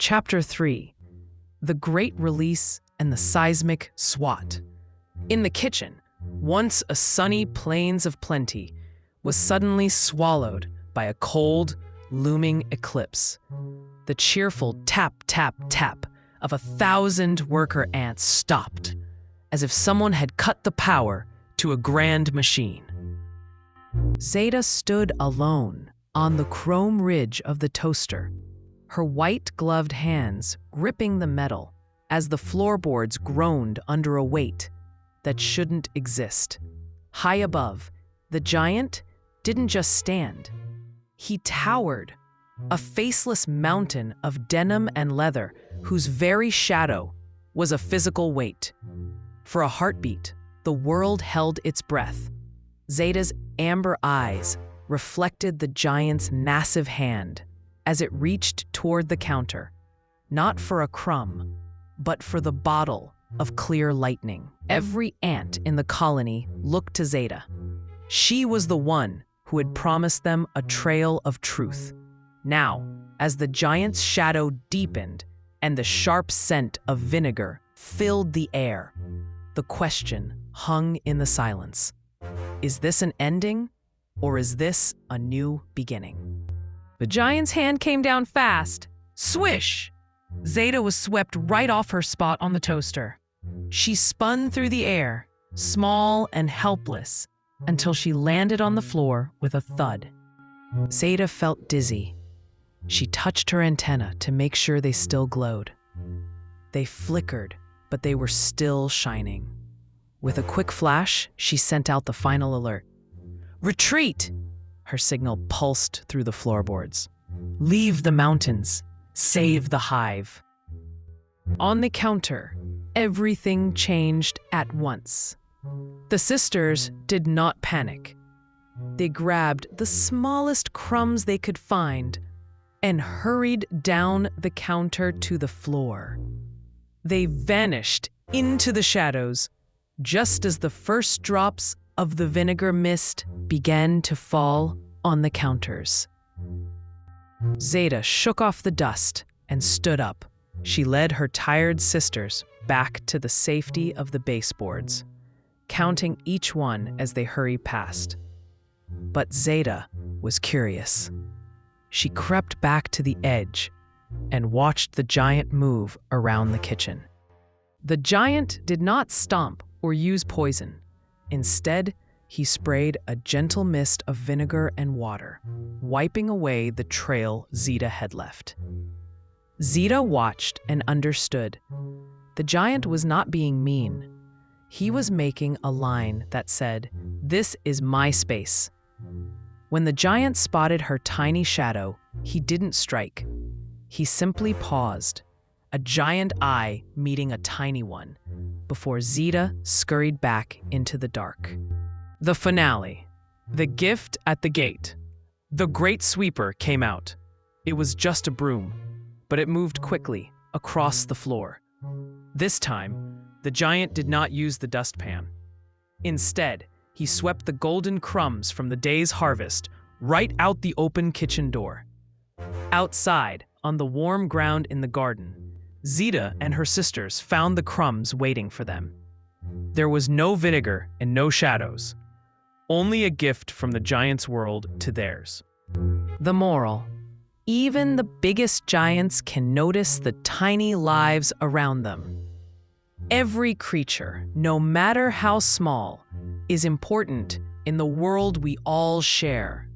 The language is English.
Chapter 3: The Great Release and the Seismic SWAT. In the kitchen, once a sunny plains of plenty, was suddenly swallowed by a cold, looming eclipse. The cheerful tap, tap, tap of 1,000 worker ants stopped, as if someone had cut the power to a grand machine. Zeta stood alone on the chrome ridge of the toaster, her white-gloved hands gripping the metal as the floorboards groaned under a weight that shouldn't exist. High above, the giant didn't just stand. He towered, a faceless mountain of denim and leather whose very shadow was a physical weight. For a heartbeat, the world held its breath. Zeta's amber eyes reflected the giant's massive hand as it reached toward the counter, not for a crumb, but for the bottle of clear lightning. Every ant in the colony looked to Zeta. She was the one who had promised them a trail of truth. Now, as the giant's shadow deepened and the sharp scent of vinegar filled the air, the question hung in the silence. Is this an ending, or is this a new beginning? The giant's hand came down fast. Swish! Zeta was swept right off her spot on the toaster. She spun through the air, small and helpless, until she landed on the floor with a thud. Zeta felt dizzy. She touched her antenna to make sure they still glowed. They flickered, but they were still shining. With a quick flash, she sent out the final alert. Retreat! Her signal pulsed through the floorboards. Leave the mountains. Save the hive. On the counter, everything changed at once. The sisters did not panic. They grabbed the smallest crumbs they could find and hurried down the counter to the floor. They vanished into the shadows just as the first drops of the vinegar mist began to fall on the counters. Zeta shook off the dust and stood up. She led her tired sisters back to the safety of the baseboards, counting each one as they hurried past. But Zeta was curious. She crept back to the edge and watched the giant move around the kitchen. The giant did not stomp or use poison. Instead, he sprayed a gentle mist of vinegar and water, wiping away the trail Zeta had left. Zeta watched and understood. The giant was not being mean. He was making a line that said, "This is my space." When the giant spotted her tiny shadow, he didn't strike. He simply paused, a giant eye meeting a tiny one, before Zeta scurried back into the dark. The finale. The gift at the gate. The great sweeper came out. It was just a broom, but it moved quickly across the floor. This time, the giant did not use the dustpan. Instead, he swept the golden crumbs from the day's harvest right out the open kitchen door. Outside, on the warm ground in the garden, Zeta and her sisters found the crumbs waiting for them. There was no vinegar and no shadows, only a gift from the giant's world to theirs. The moral: even the biggest giants can notice the tiny lives around them. Every creature, no matter how small, is important in the world we all share.